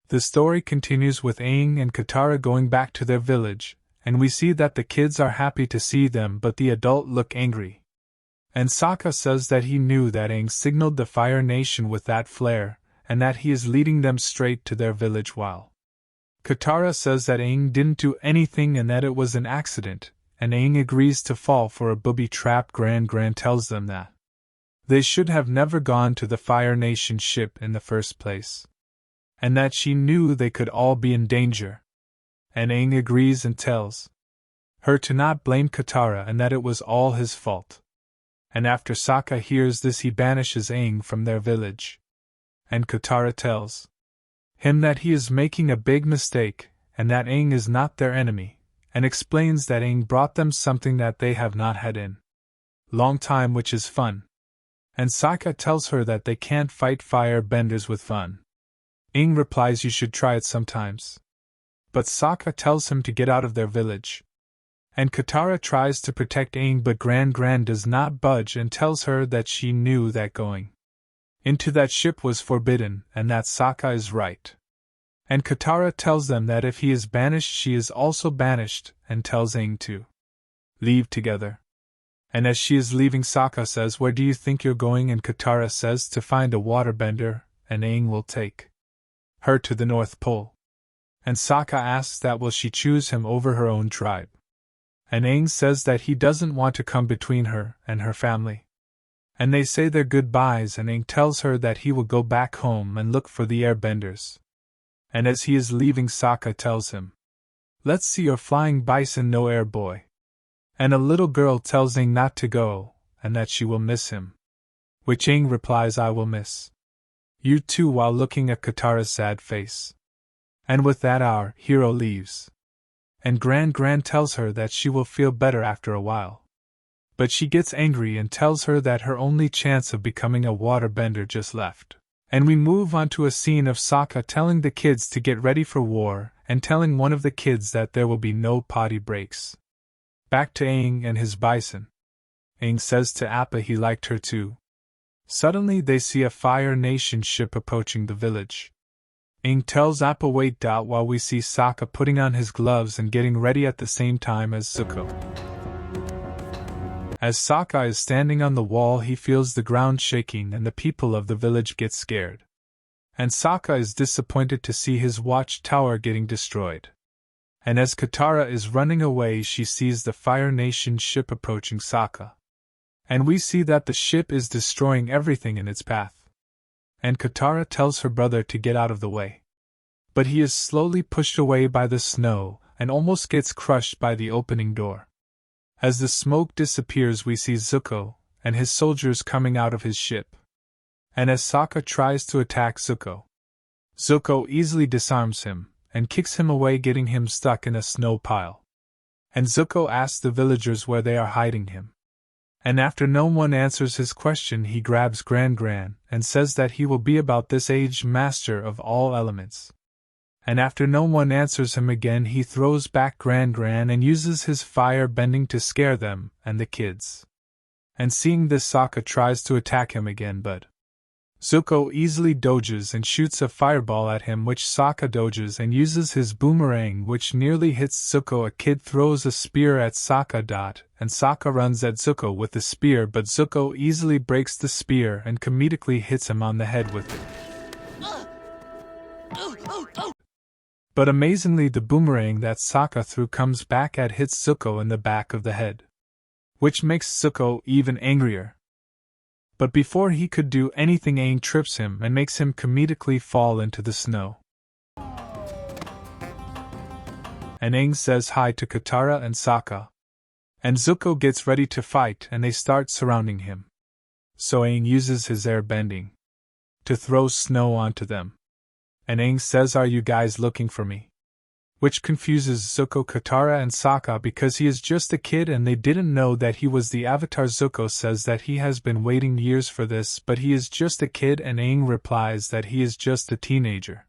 The story continues with Aang and Katara going back to their village, and we see that the kids are happy to see them but the adult look angry. And Sokka says that he knew that Aang signaled the Fire Nation with that flare, and that he is leading them straight to their village while Katara says that Aang didn't do anything and that it was an accident, and Aang agrees to fall for a booby trap. Gran tells them that they should have never gone to the Fire Nation ship in the first place, and that she knew they could all be in danger. And Aang agrees and tells her to not blame Katara and that it was all his fault. And after Sokka hears this, he banishes Aang from their village. And Katara tells him that he is making a big mistake, and that Aang is not their enemy, and explains that Aang brought them something that they have not had in long time, which is fun. And Sokka tells her that they can't fight fire benders with fun. Aang replies, you should try it sometimes. But Sokka tells him to get out of their village. And Katara tries to protect Aang, but Gran does not budge and tells her that she knew that going into that ship was forbidden, and that Sokka is right. And Katara tells them that if he is banished, she is also banished, and tells Aang to leave together. And as she is leaving, Sokka says, where do you think you're going? And Katara says to find a waterbender, and Aang will take her to the North Pole. And Sokka asks that will she choose him over her own tribe. And Aang says that he doesn't want to come between her and her family. And they say their goodbyes, and Aang tells her that he will go back home and look for the airbenders. And as he is leaving, Sokka tells him, let's see your flying bison, no air boy. And a little girl tells Aang not to go, and that she will miss him. Which Aang replies, I will miss you too, while looking at Katara's sad face. And with that our hero leaves. And Gran tells her that she will feel better after a while. But she gets angry and tells her that her only chance of becoming a waterbender just left. And we move on to a scene of Sokka telling the kids to get ready for war, and telling one of the kids that there will be no potty breaks. Back to Aang and his bison. Aang says to Appa he liked her too. Suddenly they see a Fire Nation ship approaching the village. Aang tells Appa wait while we see Sokka putting on his gloves and getting ready at the same time as Zuko. As Sokka is standing on the wall, he feels the ground shaking and the people of the village get scared. And Sokka is disappointed to see his watchtower getting destroyed. And as Katara is running away, she sees the Fire Nation ship approaching Sokka. And we see that the ship is destroying everything in its path. And Katara tells her brother to get out of the way. But he is slowly pushed away by the snow, and almost gets crushed by the opening door. As the smoke disappears, we see Zuko and his soldiers coming out of his ship. And as Sokka tries to attack Zuko, Zuko easily disarms him and kicks him away, getting him stuck in a snow pile. And Zuko asks the villagers where they are hiding him. And after no one answers his question, he grabs Gran and says that he will be about this age master of all elements. And after no one answers him again, he throws back Gran and uses his fire bending to scare them and the kids. And seeing this, Sokka tries to attack him again, but Zuko easily dodges and shoots a fireball at him, which Sokka dodges and uses his boomerang, which nearly hits Zuko. A kid throws a spear at Sokka. And Sokka runs at Zuko with the spear, but Zuko easily breaks the spear and comedically hits him on the head with it. But amazingly, the boomerang that Sokka threw comes back and hits Zuko in the back of the head, which makes Zuko even angrier. But before he could do anything, Aang trips him and makes him comedically fall into the snow. And Aang says hi to Katara and Sokka. And Zuko gets ready to fight, and they start surrounding him. So Aang uses his air bending to throw snow onto them. And Aang says, are you guys looking for me? Which confuses Zuko, Katara, and Sokka because he is just a kid and they didn't know that he was the Avatar. Zuko says that he has been waiting years for this, but he is just a kid, and Aang replies that he is just a teenager.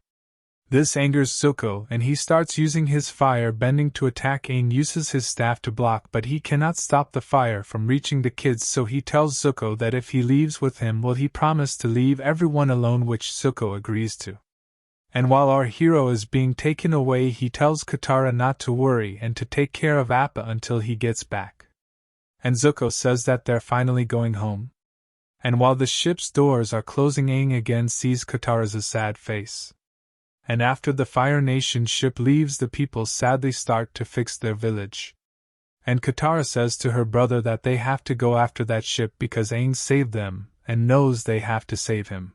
This angers Zuko, and he starts using his fire bending to attack. Aang uses his staff to block, but he cannot stop the fire from reaching the kids, so he tells Zuko that if he leaves with him, will he promise to leave everyone alone, which Zuko agrees to. And while our hero is being taken away, he tells Katara not to worry and to take care of Appa until he gets back. And Zuko says that they're finally going home. And while the ship's doors are closing, Aang again sees Katara's sad face. And after the Fire Nation ship leaves, the people sadly start to fix their village. And Katara says to her brother that they have to go after that ship because Aang saved them and knows they have to save him.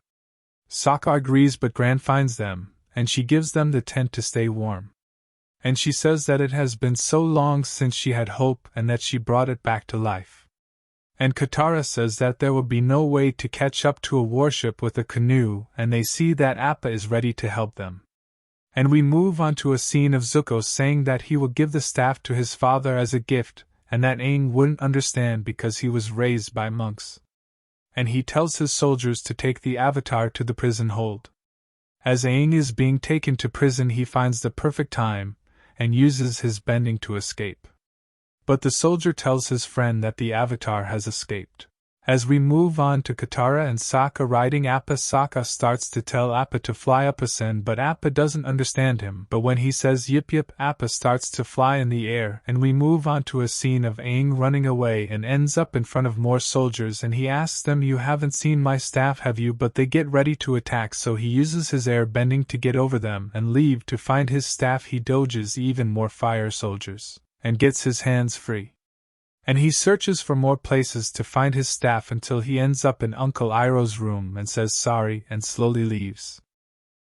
Sokka agrees, but Gran finds them, and she gives them the tent to stay warm. And she says that it has been so long since she had hope and that she brought it back to life. And Katara says that there will be no way to catch up to a warship with a canoe, and they see that Appa is ready to help them. And we move on to a scene of Zuko saying that he will give the staff to his father as a gift, and that Aang wouldn't understand because he was raised by monks. And he tells his soldiers to take the Avatar to the prison hold. As Aang is being taken to prison, he finds the perfect time, and uses his bending to escape. But the soldier tells his friend that the Avatar has escaped. As we move on to Katara and Sokka riding Appa, Sokka starts to tell Appa to fly up a sand, but Appa doesn't understand him. But when he says yip yip, Appa starts to fly in the air, and we move on to a scene of Aang running away and ends up in front of more soldiers, and he asks them, "You haven't seen my staff, have you?" But they get ready to attack, so he uses his air bending to get over them and leave to find his staff. He dodges even more fire soldiers and gets his hands free. And he searches for more places to find his staff until he ends up in Uncle Iroh's room and says sorry and slowly leaves.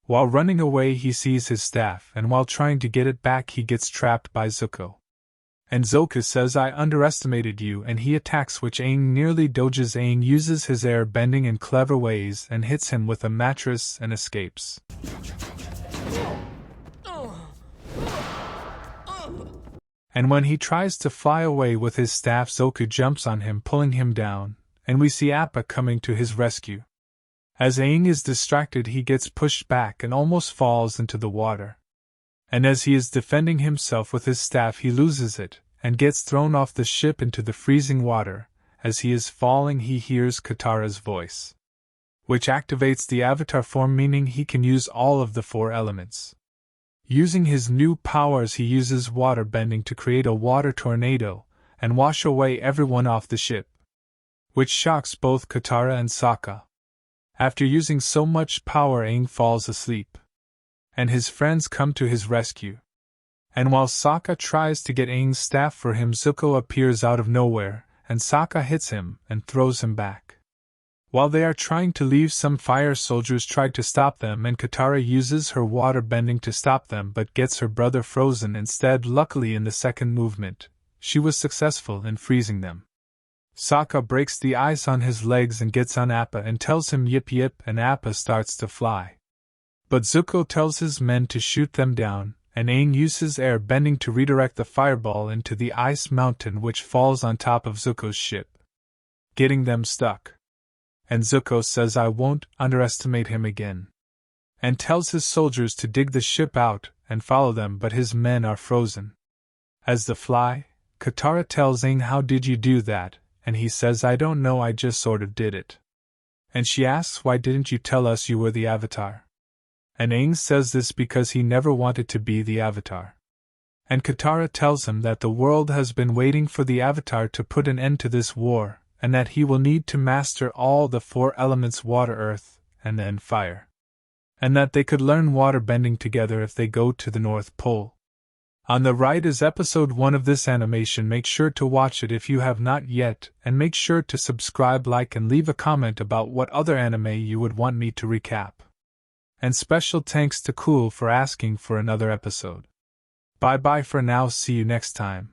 While running away, he sees his staff, and while trying to get it back, he gets trapped by Zuko. And Zuko says, "I underestimated you," and he attacks, which Aang nearly dodges. Aang uses his air bending in clever ways and hits him with a mattress and escapes. And when he tries to fly away with his staff, Zuko jumps on him, pulling him down, and we see Appa coming to his rescue. As Aang is distracted, he gets pushed back and almost falls into the water. And as he is defending himself with his staff, he loses it, and gets thrown off the ship into the freezing water. As he is falling, he hears Katara's voice, which activates the Avatar form, meaning he can use all of the 4 elements. Using his new powers, he uses water bending to create a water tornado and wash away everyone off the ship, which shocks both Katara and Sokka. After using so much power, Aang falls asleep, and his friends come to his rescue. And while Sokka tries to get Aang's staff for him, Zuko appears out of nowhere, and Sokka hits him and throws him back. While they are trying to leave, some fire soldiers try to stop them, and Katara uses her water bending to stop them but gets her brother frozen instead. Luckily, in the second movement, she was successful in freezing them. Sokka breaks the ice on his legs and gets on Appa and tells him yip yip, and Appa starts to fly. But Zuko tells his men to shoot them down, and Aang uses air bending to redirect the fireball into the ice mountain, which falls on top of Zuko's ship, getting them stuck. And Zuko says, "I won't underestimate him again," and tells his soldiers to dig the ship out and follow them, but his men are frozen. As they fly, Katara tells Aang, "How did you do that?" And he says, "I don't know, I just sort of did it." And she asks, "Why didn't you tell us you were the Avatar?" And Aang says this because he never wanted to be the Avatar. And Katara tells him that the world has been waiting for the Avatar to put an end to this war, and that he will need to master all the 4 elements: water, earth, and then fire. And that they could learn water bending together if they go to the North Pole. On the right is episode 1 of this animation. Make sure to watch it if you have not yet, and make sure to subscribe, like, and leave a comment about what other anime you would want me to recap. And special thanks to Cool for asking for another episode. Bye bye for now, see you next time.